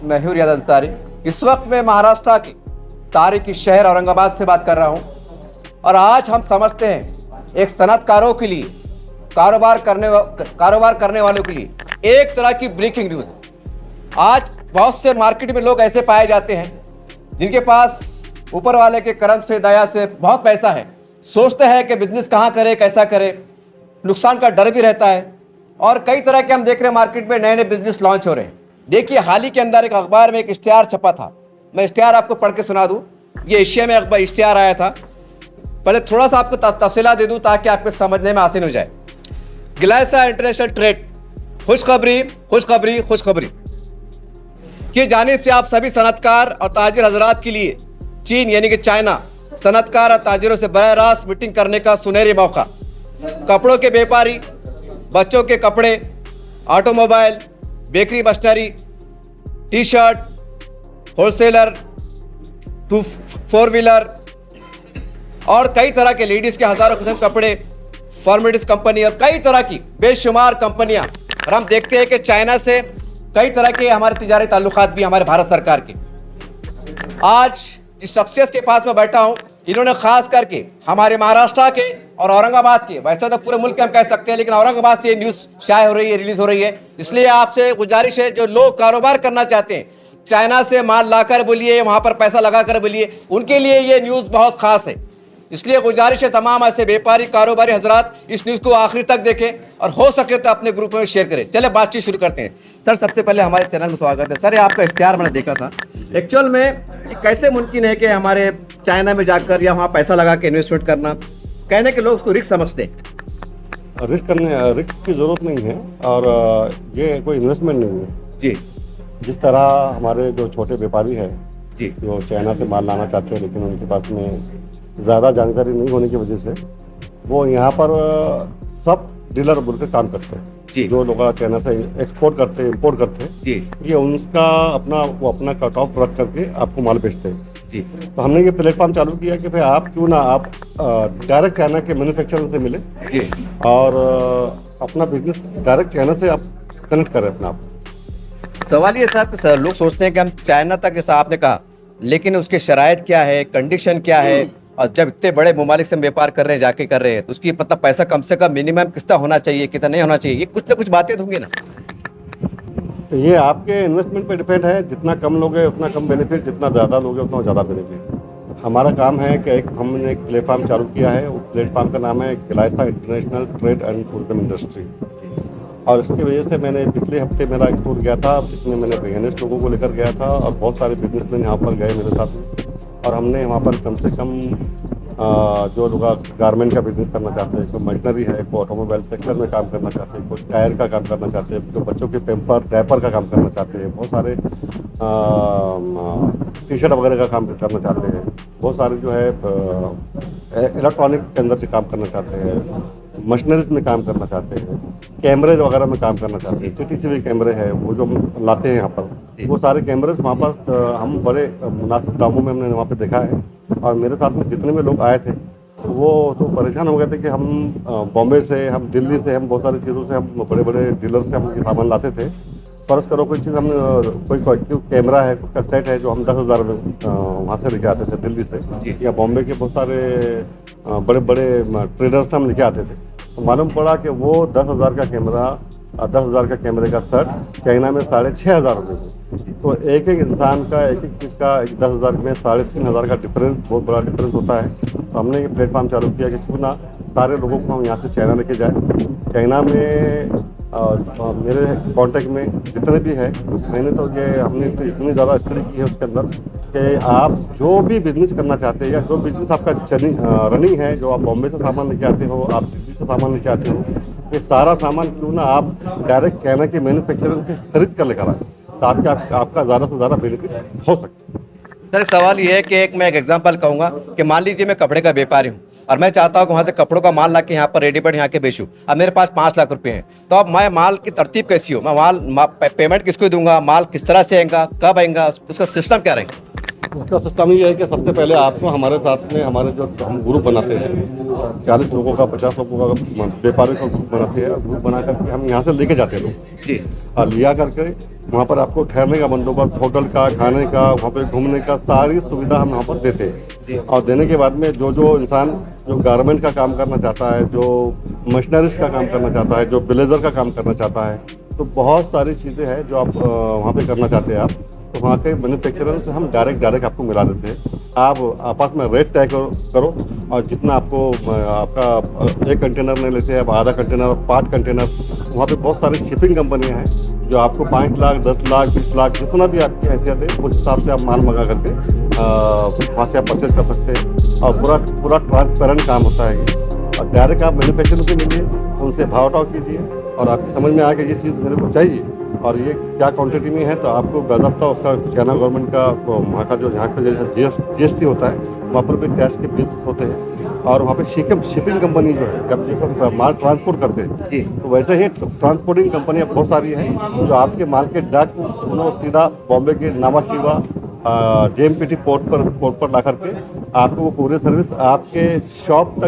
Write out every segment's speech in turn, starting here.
मैं हूं रियाज अंसारी। इस वक्त मैं महाराष्ट्र के तारीखी शहर औरंगाबाद से बात कर रहा हूं और आज हम समझते हैं एक सनअतकारों के लिए, कारोबार करने वालों के लिए एक तरह की ब्रेकिंग न्यूज़ है। आज बहुत से मार्केट में लोग ऐसे पाए जाते हैं जिनके पास ऊपर वाले के करम से, दया से बहुत पैसा है, सोचते हैं कि बिजनेस कहाँ करे, कैसा करे, नुकसान का डर भी रहता है और कई तरह के हम देख रहे हैं मार्केट में नए नए बिजनेस लॉन्च हो रहे हैं। देखिए, हाल ही के अंदर एक अखबार में एक इश्तिहार छपा था। मैं इश्तिहार आपको पढ़ के सुना दूं। ये एशिया में अखबार इश्तिहार आया था। पहले थोड़ा सा आपको तफसीला दे दूं ताकि आपके समझने में आसान हो जाए। गिलासा इंटरनेशनल ट्रेड, खुशखबरी खुशखबरी खुशखबरी की जानिब से आप सभी सनअतकार और ताजिर हजरात के लिए चीन यानी कि चाइना सनअतकार और ताजिरों से बराह रास्त मीटिंग करने का सुनहरी मौका। कपड़ों के व्यापारी, बच्चों के कपड़े, automobile, bakery machinery, T shirt, wholesaler, 4 wheeler और कई तरह के लेडीज़ के हज़ारों किस्म के कपड़े, फॉर्मेटिस कंपनी और कई तरह की बेशुमार कंपनियां। और हम देखते हैं कि चाइना से कई तरह के हमारे तिजारी ताल्लुकात भी हमारे भारत सरकार के। आज जिस शख्सियत के पास मैं बैठा हूं, इन्होंने खास करके हमारे महाराष्ट्र के और औरंगाबाद के, वैसे तो पूरे मुल्क के हम कह सकते हैं, लेकिन औरंगाबाद से ये न्यूज़ शाये हो रही है, रिलीज़ हो रही है। इसलिए आपसे गुजारिश है, जो लोग कारोबार करना चाहते हैं, चाइना से माल लाकर बोलिए, वहाँ पर पैसा लगा कर बोलिए, उनके लिए ये न्यूज़ बहुत ख़ास है। इसलिए गुजारिश है तमाम ऐसे व्यापारी, कारोबारी हजरात इस न्यूज़ को आखिर तक देखें और हो सके तो अपने ग्रुप में शेयर करें। चले बातचीत शुरू करते हैं। सर, सबसे पहले हमारे चैनल में स्वागत है। सर, ये आपका इश्तिहार मैंने देखा था। एक्चुअल में कैसे मुमकिन है कि हमारे चाइना में जाकर या वहाँ पैसा लगा के इन्वेस्टमेंट करना, कहने के लोग उसको रिस्क समझते हैं। रिस्क की ज़रूरत नहीं है और ये कोई इन्वेस्टमेंट नहीं है जी। जिस तरह हमारे जो छोटे व्यापारी हैं जी, जो चाइना से माल लाना चाहते हैं लेकिन उनके पास में ज़्यादा जानकारी नहीं होने की वजह से वो यहाँ पर सब डीलर बोल के काम करते हैं जी। जो लोग चाइना से एक्सपोर्ट करते हैं, इम्पोर्ट करते हैं जी, ये उनका अपना कट ऑफ रख करके आपको माल बेचते हैं जी। तो हमने ये प्लेटफॉर्म चालू किया कि भाई आप क्यों ना आप डायरेक्ट चाइना के मैन्युफैक्चरर से मिले जी और अपना बिजनेस डायरेक्ट चाइना से आप कनेक्ट करें अपना आप। सवाल ये साहब कि सर, लोग सोचते हैं कि हम चाइना तक, जैसा आपने कहा, लेकिन उसके शराइत क्या है, कंडीशन क्या है, और जब इतने बड़े ममालिक से हम व्यापार कर रहे हैं, जाके कर रहे हैं, तो उसकी मतलब पैसा कम से कम मिनिमम कितना होना चाहिए, कितना नहीं होना चाहिए, ये कुछ ना कुछ बातें होंगी ना। तो ये आपके इन्वेस्टमेंट पे डिपेंड है। जितना कम लोगे उतना कम बेनिफिट, जितना ज़्यादा लोगे उतना ज़्यादा बेनिफिट। हमारा काम है कि हमने एक प्लेटफॉर्म चालू किया है। उस प्लेटफॉर्म का नाम है गिलासा international trade and tourism industry और इसकी वजह से मैंने पिछले हफ्ते मेरा एक टूर गया था जिसमें मैंने बिजनेस लोगों को लेकर गया था और बहुत सारे बिजनेसमैन यहाँ पर गए मेरे साथ और हमने वहाँ पर कम से कम जो लोग गारमेंट का बिजनेस करना चाहते हैं, कोई मशीनरी है, कोई ऑटोमोबाइल सेक्टर में काम करना चाहते हैं, कोई टायर का काम करना चाहते हैं, जो बच्चों के पेम्पर डायपर का काम करना चाहते हैं, बहुत सारे टी शर्ट वगैरह का काम करना चाहते हैं, बहुत सारे जो है इलेक्ट्रॉनिक के अंदर से काम करना चाहते हैं, मशीनरीज में काम करना चाहते हैं, कैमरे वगैरह में काम करना चाहते हैं, CCTV कैमरे हैं वो जो लाते हैं यहाँ पर, वो सारे कैमरेज वहाँ पर हम बड़े मुनासिब दामों में हमने वहाँ पे देखा है। और मेरे साथ में जितने भी लोग आए थे वो तो परेशान हो गए थे कि हम बॉम्बे से, हम दिल्ली से, हम बहुत सारी चीज़ों से, हम बड़े बड़े डीलर से हम ये सामान लाते थे। फर्ज करो कोई चीज़ हम कोई कैमरा है, कोई सेट है जो हम 10,000 में वहाँ से लेके आते थे दिल्ली से, या बॉम्बे के बहुत सारे बड़े बड़े ट्रेडर से हम लेके आते थे। तो मालूम पड़ा कि वो 10,000 का कैमरा, 10,000 का कैमरे का सेट चाइना में 6,500 रुपये में। तो एक एक इंसान का, एक एक चीज़ का 10,000 में 3,500 का डिफरेंस, बहुत बड़ा डिफरेंस होता है। तो हमने ये प्लेटफॉर्म चालू किया कि क्यों ना सारे लोगों को हम यहाँ से चाइना लेके जाए। चाइना में मेरे कांटेक्ट में जितने भी है, मैंने तो ये हमने तो इतनी ज़्यादा स्टडी की है उसके अंदर कि आप जो भी बिज़नेस करना चाहते हैं या जो बिज़नेस आपका रनिंग है, जो आप बॉम्बे से सामान लेके आते हो, आप दिल्ली से सामान लेके आते हो, ये सारा सामान क्यों ना आप डायरेक्ट चाइना के मैन्युफैक्चरर से खरीद कर लेकर आए तो आपका ज़्यादा से ज़्यादा बेनिफिट हो सकता है। सर, सवाल ये है कि मैं एक एग्जांपल कहूँगा कि मान लीजिए मैं कपड़े का व्यापारी हूँ और मैं चाहता हूँ कि वहाँ से कपड़ों का माल ला के यहाँ पर रेडीमेड यहाँ के बेचूँ। अब मेरे पास 5 लाख रुपए हैं, तो अब मैं माल की तरतीब कैसी हो, मैं पेमेंट किसको दूंगा, माल किस तरह से आएगा, कब आएगा, उसका सिस्टम क्या रहेगा? उसका सिस्टम ये है कि सबसे पहले आपको हमारे साथ में, हमारे जो हम ग्रुप बनाते हैं 40 लोगों का 50 लोगों का व्यापारी का ग्रुप बनाते हैं, ग्रुप बना करके हम यहाँ से लेके जाते हैं लोग जी और लिया करके वहाँ पर आपको ठहरने का बंदोबस्त, होटल का, खाने का, वहाँ पे घूमने का सारी सुविधा हम यहाँ पर देते हैं। और देने के बाद में जो इंसान जो गारमेंट का काम करना चाहता है, जो मशीनरीज का काम करना चाहता है, जो ब्लेजर का काम करना चाहता है, तो बहुत सारी चीज़ें हैं जो आप वहाँ पे करना चाहते हैं आप, तो वहाँ के मैन्युफैक्चरर से हम डायरेक्ट आपको मिला देते हैं। आप आपस में रेट तय करो और जितना आपको आपका एक कंटेनर नहीं लेते हैं, आप आधा कंटेनर, 5 कंटेनर, वहाँ पे बहुत सारी शिपिंग कंपनियाँ हैं जो आपको 5 लाख, 10 लाख, 20 लाख जितना भी आपकी हैसियत है उस हिसाब से आप माल मंगा करके वहाँ से आप परचेज कर सकते हैं। और पूरा ट्रांसपेरेंट काम होता है ये। और डायरेक्ट आप मैन्युफैक्चरर से मिलिए, उनसे भाव टाव कीजिए और आपकी समझ में आ कि ये चीज़ मेरे को चाहिए और ये क्या क्वांटिटी में है, तो आपको बाज़ाब्ता उसका चाइना गवर्नमेंट का वहाँ का जो यहाँ का जैसा GST होता है वहाँ पर भी टैक्स के बिल्स होते हैं। और वहाँ पे शिपिंग कंपनी जो है जब ये माल ट्रांसपोर्ट करते हैं जी तो वैसे ही ट्रांसपोर्टिंग कंपनियाँ बहुत सारी हैं जो आपके माल के ट्रक को सीधा बॉम्बे के नावा शिवा JMPT पोर्ट पर ला करके आपको वो पूरे सर्विस आपके शॉप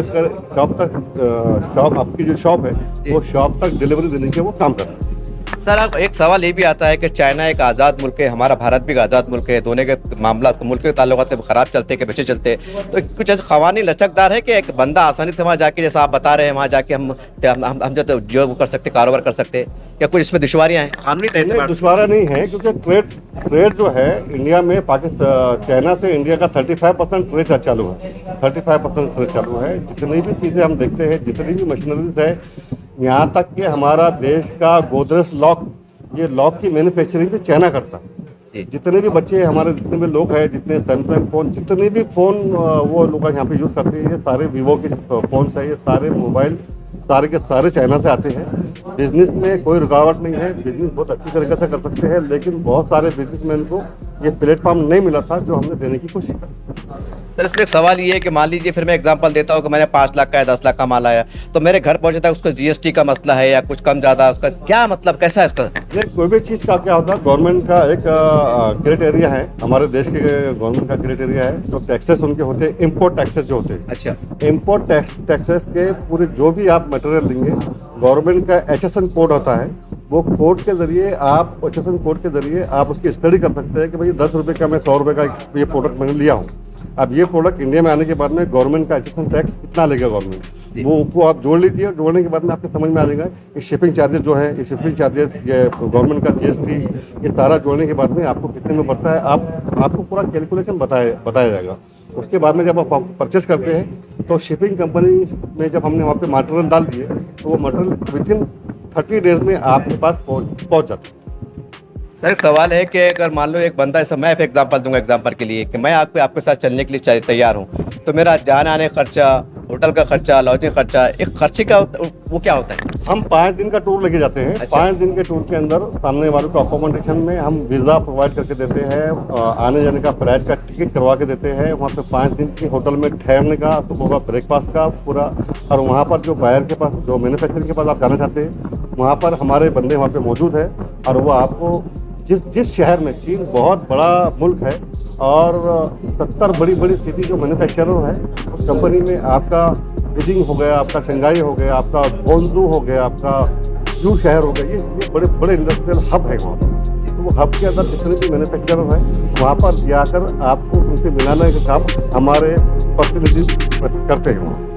आपकी जो शॉप है वो शॉप तक डिलीवरी देने के वो काम करते हैं। सर, अब एक सवाल ये भी आता है कि चाइना एक आज़ाद मुल्क है, हमारा भारत भी एक आज़ाद मुल्क है, दोनों के मामला मुल्क के ताल्लुकात ख़राब चलते कि बेचे चलते, तो कुछ ऐसे क़वानीन लचकदार है कि एक बंदा आसानी से वहाँ जाके, जैसा आप बता रहे हैं, वहाँ जाके हम जो कर सकते, कारोबार कर सकते, या कुछ इसमें दुश्वारियाँ हैं? कानूनी तहत दुश्वारियाँ नहीं है क्योंकि ट्रेड जो है इंडिया में चाइना से इंडिया का 35% ट्रेड चालू है, 35% ट्रेड चालू है। जितनी भी चीज़ें हम देखते हैं, जितनी भी मशीनरीज है, यहाँ तक कि हमारा देश का गोदरेज लॉक, ये लॉक की मैन्युफैक्चरिंग भी चाइना करता है। जितने भी बच्चे हमारे, जितने भी लोग हैं, जितने सैमसंग फ़ोन, जितने भी फ़ोन वो लोग यहाँ पे यूज़ करते हैं, ये सारे वीवो के फ़ोन्स हैं, ये सारे मोबाइल सारे के सारे चाइना से आते हैं। बिजनेस में कोई रुकावट नहीं है, बिजनेस बहुत अच्छी तरीके से कर सकते हैं, लेकिन बहुत सारे बिजनेसमैन को ये प्लेटफॉर्म नहीं मिला था जो हमने देने की कोशिश की। सर, इसमें एक सवाल ये है कि मान लीजिए, फिर मैं एग्जांपल देता हूँ कि मैंने 5 लाख का या 10 लाख का माल आया, तो मेरे घर पहुँचे तक उसका GST का मसला है या कुछ कम ज़्यादा, उसका क्या मतलब, कैसा है इसका? कोई भी चीज़ का क्या होता है, गवर्नमेंट का एक क्राइटेरिया है, हमारे देश के गवर्नमेंट का क्राइटेरिया है, जो टैक्सेस उनके होते हैं, इम्पोर्ट टैक्सेस जो होते हैं। अच्छा, इम्पोर्ट टैक्सेस के पूरे जो भी आप मटेरियल लेंगे, गवर्नमेंट का HSN कोड होता है, वो कोड के जरिए आप HSN कोड के जरिए आप उसकी स्टडी कर सकते हैं कि भाई 10 रुपये का, मैं 100 रुपये का ये प्रोडक्ट मैंने लिया हूँ। अब ये प्रोडक्ट इंडिया में आने के बाद में गवर्नमेंट का HSN टैक्स कितना लेगा गवर्नमेंट, वो आप जोड़ लीजिए। जोड़ने के बाद में आपको समझ में आ जाएगा कि शिपिंग चार्जेस जो है, ये शिपिंग चार्जेस, ये गवर्नमेंट का GST, ये सारा जोड़ने के बाद में आपको कितने में पड़ता है, आपको पूरा कैलकुलेशन बताया जाएगा। उसके बाद में जब आप परचेस करते हैं तो शिपिंग कंपनी में जब हमने वहाँ पे मटेरियल डाल दिए तो वो मटेरियल विदिन 30 डेज में आपके पास पहुँच जाता है। सर, एक सवाल है कि अगर मान लो एक बंदा, ऐसा मैं एग्जांपल दूंगा एग्जांपल के लिए, कि मैं आपके साथ चलने के लिए तैयार हूँ, तो मेरा जाने आने खर्चा, होटल का खर्चा, लॉजिंग खर्चा, एक खर्चे का वो क्या होता है? हम 5 दिन का टूर लेके जाते हैं। अच्छा। 5 दिन के टूर के अंदर सामने वालों को अकोमोडेशन में हम वीज़ा प्रोवाइड करके देते हैं, आने जाने का फ्लाइट का टिकट करवा के देते हैं, वहाँ पे 5 दिन की होटल में ठहरने का, सुबह का ब्रेकफास्ट का पूरा, और वहाँ पर जो बायर के पास, जो मैन्युफैक्चरिंग के पास आप जाना चाहते हैं, वहाँ पर हमारे बंदे वहाँ पे मौजूद है और वो आपको जिस शहर में, चीन बहुत बड़ा मुल्क है और 70 बड़ी सिटी जो मैन्युफैक्चरर है, उस कंपनी में आपका बीजिंग हो गया, आपका शंघाई हो गया, आपका ग्वांगझू हो गया, आपका यू शहर हो गया, ये बड़े इंडस्ट्रियल हब है वहाँ पर। तो वो हब के अंदर जितने भी मैन्युफैक्चरर हैं वहाँ पर जाकर आपको उनसे मिलाने का काम हमारे प्रतिनिधि करते हैं वहाँ।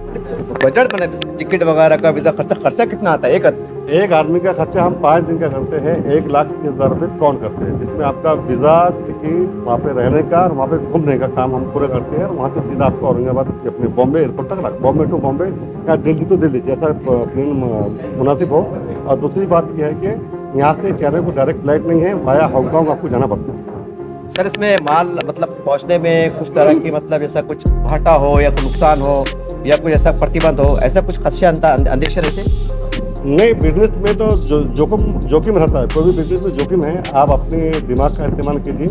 बजट बने, टिकट वगैरह का, वीज़ा खर्चा कितना आता है? एक आदमी का खर्चा हम 5 दिन का करते हैं, 1,30,000 रुपये काउंट करते हैं, जिसमें आपका वीज़ा, टिकट, वहाँ पे रहने का और वहाँ पे घूमने का काम हम पूरा करते हैं। और वहाँ से सीधा आपको औरंगाबाद अपने बॉम्बे एयरपोर्ट तक, बॉम्बे टू बॉम्बे या दिल्ली टू दिल्ली, जैसा प्लेन मुनासिब हो। और दूसरी बात यह है कि यहाँ से चाइना को डायरेक्ट फ्लाइट नहीं है, वाया हांगकॉन्ग आपको जाना पड़ता है। सर, इसमें माल मतलब पहुंचने में कुछ तरह की, मतलब जैसा कुछ घाटा हो या कोई नुकसान हो या कोई ऐसा प्रतिबंध हो, ऐसा कुछ खदशे अंदेशे रहते? नहीं, बिजनेस में तो जोखिम रहता है, कोई भी बिजनेस में जोखिम है। आप अपने दिमाग का इस्तेमाल कीजिए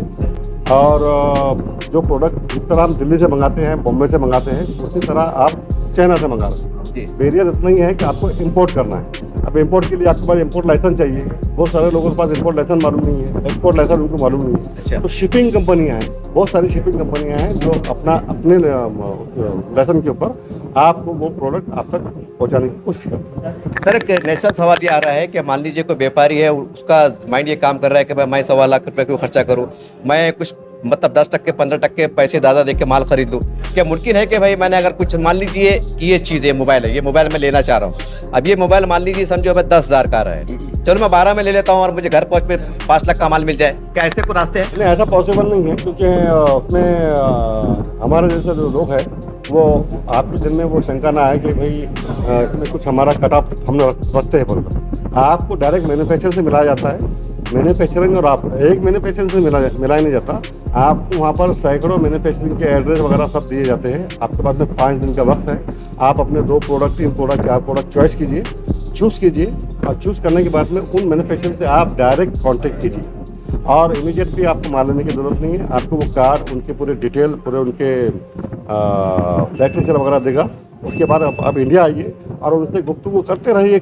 और जो प्रोडक्ट जिस तरह हम दिल्ली से मंगाते हैं, बॉम्बे से मंगाते हैं, उसी तरह आप चाइना से मंगा रहे हैं। बैरियर इतना ही है कि आपको इंपोर्ट करना है। अब इंपोर्ट के लिए आपके पास इंपोर्ट लाइसेंस चाहिए, बहुत सारे लोगों के पास इंपोर्ट लाइसेंस मालूम नहीं है, एक्सपोर्ट लाइसेंस उनको मालूम नहीं है। अच्छा। तो शिपिंग कंपनियां हैं, बहुत सारी शिपिंग कंपनियां हैं जो अपने लाइसेंस के ऊपर आपको वो प्रोडक्ट आप तक पहुंचाने की कोशिश करते हैं। सर एक नेचुरल सवाल ये आ रहा है कि मान लीजिए कोई व्यापारी है, उसका माइंड ये काम कर रहा है कि भाई मैं 1.25 लाख रुपए क्यों खर्चा करूं, मैं कुछ मतलब 10% 15% पैसे ज़्यादा दे के माल खरीद लूँ। क्या मुमकिन है कि भाई मैंने अगर कुछ मान लीजिए कि ये चीज़ है, मोबाइल है, ये मोबाइल मैं लेना चाह रहा हूँ, अब ये मोबाइल मान लीजिए समझो मैं 10,000 का रहा है, चलो मैं 12 में ले लेता हूँ और मुझे घर पहुँच पे 5 लाख का माल मिल जाए, क्या ऐसे कोई रास्ते हैं? नहीं, ऐसा पॉसिबल नहीं है, क्योंकि उसमें हमारे जैसे जो लोग हैं वो आपके दिल में वो शंका ना आए कि भाई इसमें कुछ हमारा कट ऑफ हम रखते हैं बोलकर। आपको डायरेक्ट मैन्युफैक्चर से मिलाया जाता है, मैन्युफैक्चरिंग और आप एक मैन्युफैक्चरिंग से मिलाया नहीं जाता। आपको वहाँ पर सैकड़ों मैन्युफैक्चरिंग के एड्रेस वगैरह सब दिए जाते हैं। आपके पास में 5 दिन का वक्त है, आप अपने 2 प्रोडक्ट 3 प्रोडक्ट 4 प्रोडक्ट चॉइस कीजिए, चूज़ कीजिए, और चूज़ करने के बाद में उन मैन्युफैक्चरिंग से आप डायरेक्ट कॉन्टेक्ट कीजिए और इमीडिएट भी आपको माल लेने की ज़रूरत नहीं है। आपको वो कार्ड, उनके पूरे डिटेल, पूरे उनके लिटरेचर वगैरह देगा। उसके बाद आप इंडिया आइए और उनसे गुफ्तगू करते रहिए।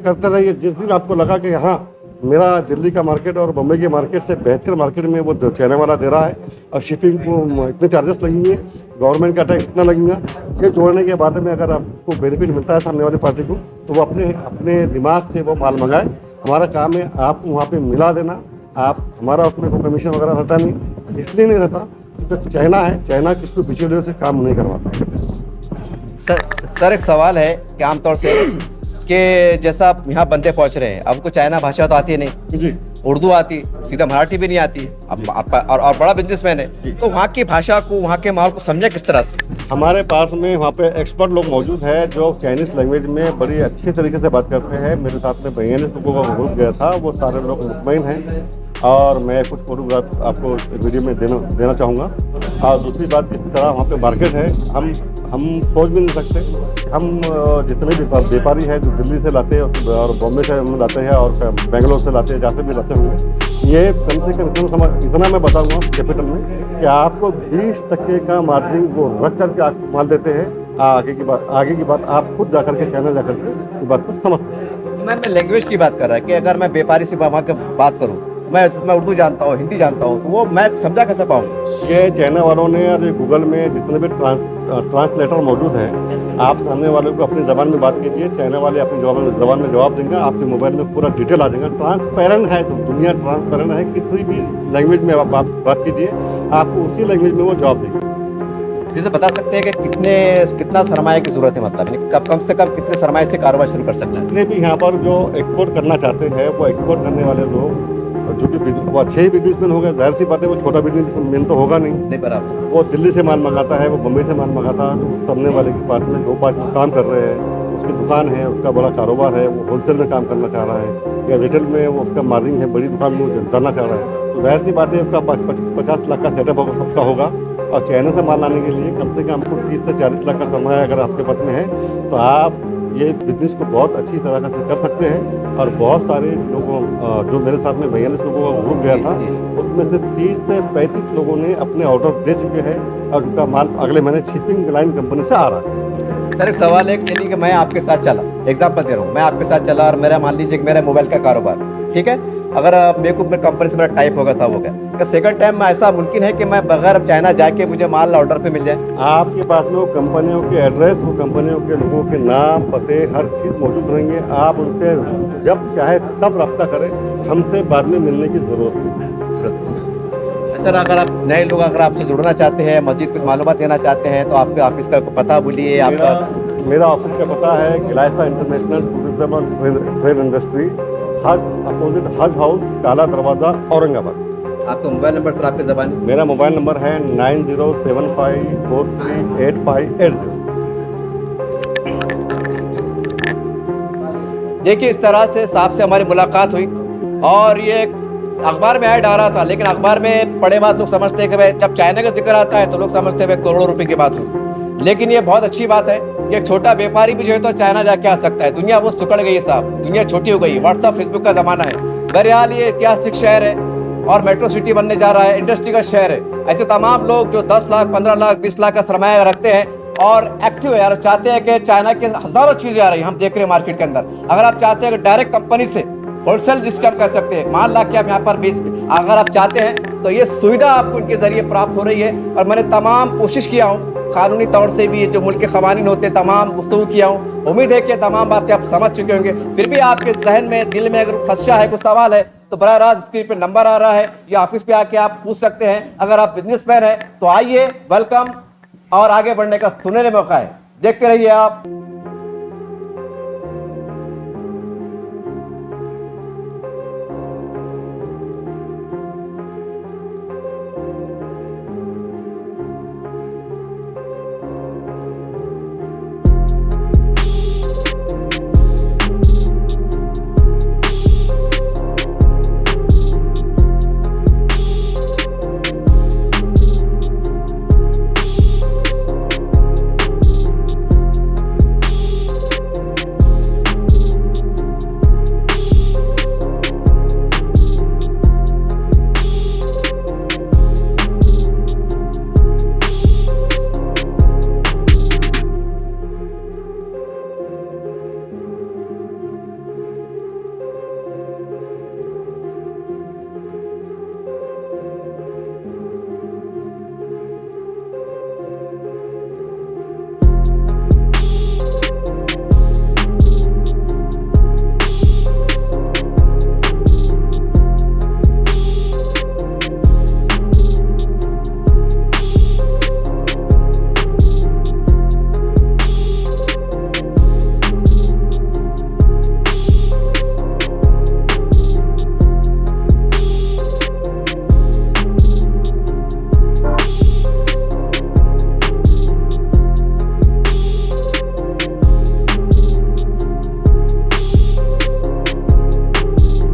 जिस दिन आपको लगा कि हाँ मेरा दिल्ली का मार्केट और बम्बई के मार्केट से बेहतर मार्केट में वो चाइना वाला दे रहा है और शिपिंग को इतने चार्जेस लगेंगे, गवर्नमेंट का टैक्स इतना लगेगा, ये जोड़ने के बाद में अगर आपको बेनिफिट मिलता है सामने वाली पार्टी को, तो वो अपने दिमाग से वो माल मंगाए। हमारा काम है आपको वहाँ पे मिला देना। आप हमारा उसमें कोई कमीशन वगैरह रहता नहीं, इसलिए नहीं रहता क्योंकि चाइना है, चाइना किसको पिछले से काम नहीं करवाता। सर एक सवाल है कि आमतौर से कि जैसा आप यहाँ बंदे पहुँच रहे हैं, अब को चाइना भाषा तो आती है नहीं जी, उर्दू आती, सीधा मराठी भी नहीं आती, अब और बड़ा बिजनेसमैन है, तो वहाँ की भाषा को, वहाँ के माहौल को समझे किस तरह से? हमारे पास में वहाँ पे एक्सपर्ट लोग मौजूद हैं जो चाइनीज़ लैंग्वेज में बड़ी अच्छे तरीके से बात करते हैं। मेरे साथ में 42 लोगों का ग्रुप गया था, वो सारे लोग मुतमईन हैं और मैं कुछ फोटोग्राफ आपको वीडियो में देना चाहूँगा। और दूसरी बात, जिस तरह वहाँ पे मार्केट है, हम सोच भी नहीं सकते। हम जितने भी व्यापारी हैं जो दिल्ली से लाते हैं और बॉम्बे से हम लाते हैं और बेंगलोर से लाते हैं, जहाँ से भी लाते होंगे, ये कम से कम इतना मैं बताऊँगा कैपिटल में कि आपको 20% का मार्जिन वो रख करके आप माल देते हैं। आगे की बात आप खुद जाकर के चाइना जाकर के बात को समझ सकते हैं। मैं लैंग्वेज की बात कर रहा है कि अगर मैं व्यापारी से वहाँ की बात करूँ, मैं उर्दू जानता हूँ, हिंदी जानता हूँ, तो वो मैं समझा कैसे पाऊँ? ये चाइना वालों ने और गूगल में जितने भी ट्रांसलेटर मौजूद हैं, आप सामने वाले को अपनी ज़बान में बात कीजिए, चाइना वाले अपनी ज़बान में जवाब देंगे, आपके मोबाइल में पूरा डिटेल आ जाएगा। ट्रांसपेरेंट है, तो दुनिया ट्रांसपेरेंट है, किसी भी लैंग्वेज में आप बात कीजिए, आपको उसी लैंग्वेज में वो जवाब देंगे। जैसे बता सकते हैं कि कितना सरमाए की ज़रूरत है, मतलब कम से कम कितने सरमाए से कारोबार शुरू कर सकते हैं? जितने भी यहाँ पर जो एक्सपोर्ट करना चाहते हैं, वो एक्सपोर्ट करने वाले लोग जो कि वो अच्छे ही बिजनेसमैन हो गए, जाहिर सी बात है वो छोटा बिजनेसमैन तो होगा नहीं बराबर। वो दिल्ली से माल मंगाता है, वो बम्बई से माल मंगाता है, तो सामने वाले के पास में 2-5 काम कर रहे हैं, उसकी दुकान है, उसका बड़ा कारोबार है, वो होलसेल में काम करना चाह रहा है या रिटेल में वो उसका मार्जिन है, बड़ी दुकान में वो जाना चाह रहा है, तो जाहिर सी बात है उसका 50 लाख का सेटअप होगा, सबका होगा। और चाइना से माल लाने के लिए कम से कम आपको 30 से 40 लाख का सरमाया अगर आपके पास में है, तो आप ये बिजनेस को बहुत अच्छी तरह से कर सकते हैं। और बहुत सारे लोगों जो मेरे साथ में 42 लोगों का ग्रुप गया था, उसमें से 30 से 35 लोगों ने अपने ऑर्डर दे चुके हैं और उनका माल अगले महीने शिपिंग लाइन कंपनी से आ रहा है। सर एक सवाल है, चलिए कि मैं आपके साथ चला, एग्जाम्पल दे रहा हूँ, मैं आपके साथ चला और मेरा मान लीजिए कि मेरा मोबाइल का कारोबार, ठीक है, अगर मेरे को कंपनी से मेरा टाइप होगा, सब हो गया, क्या सेकंड टाइम में ऐसा मुमकिन है कि मैं बगैर चाइना जाके मुझे माल ऑर्डर पे मिल जाए? आपके पास में वो कंपनियों के एड्रेस, वो कंपनियों के लोगों के नाम, पते, हर चीज़ मौजूद रहेंगे। आप उनसे जब चाहे तब रब्ता करें, हमसे बाद में मिलने की ज़रूरत नहीं। सर अगर आप नए लोग अगर आपसे जुड़ना चाहते हैं, मस्जिद कुछ मालूमात लेना चाहते हैं, तो आपके ऑफिस का पता बोलिए। आपका मेरा ऑफिस का पता है गिलासा इंटरनेशनल टूरिज्म और ट्रेड इंडस्ट्री, हज अपोजिट हज हाउस, काला दरवाज़ा, औरंगाबाद। आपका मोबाइल नंबर सर आपके ज़बान? मेरा मोबाइल नंबर है 9075438580। देखिए इस तरह से साहब से हमारी मुलाकात हुई और ये अखबार में ऐड आ रहा था, लेकिन अखबार में पढ़े बात लोग समझते हैं कि भाई जब चाइना का जिक्र आता है तो लोग समझते हैं करोड़ों रुपए की बात हुई, लेकिन ये बहुत अच्छी बात है कि एक छोटा व्यापारी भी जो है तो चाइना जाके आ सकता है। दुनिया वो सिकुड़ गई है साहब, दुनिया छोटी हो गई है, व्हाट्सअप फेसबुक का ज़माना है। बहरहाल ये ऐतिहासिक शहर है और मेट्रो सिटी बनने जा रहा है, इंडस्ट्री का शहर है। ऐसे तमाम लोग जो 10 लाख 15 लाख 20 लाख का सरमाया रखते हैं और एक्टिव है यार, चाहते हैं कि चाइना के हज़ारों चीज़ें आ रही हैं, हम देख रहे हैं मार्केट के अंदर। अगर आप चाहते हैं कि डायरेक्ट कंपनी से होलसेल जिसका हम कह सकते हैं माल ला के आप यहाँ पर अगर आप चाहते हैं तो ये सुविधा आपको इनके ज़रिए प्राप्त हो रही है। और मैंने तमाम कोशिश किया हूँ कानूनी तौर से भी जो मुल्क के कवानीन होते तमाम गुफ्तगू किया हूँ। उम्मीद है कि तमाम बातें आप समझ चुके होंगे। फिर भी आपके जहन में दिल में अगर खदशा है, कोई सवाल है, तो बराह रास्त स्क्रीन पे नंबर आ रहा है या ऑफिस पे आके आप पूछ सकते हैं। अगर आप बिजनेसमैन हैं तो आइए, वेलकम, और आगे बढ़ने का सुनहरे मौका है। देखते रहिए आप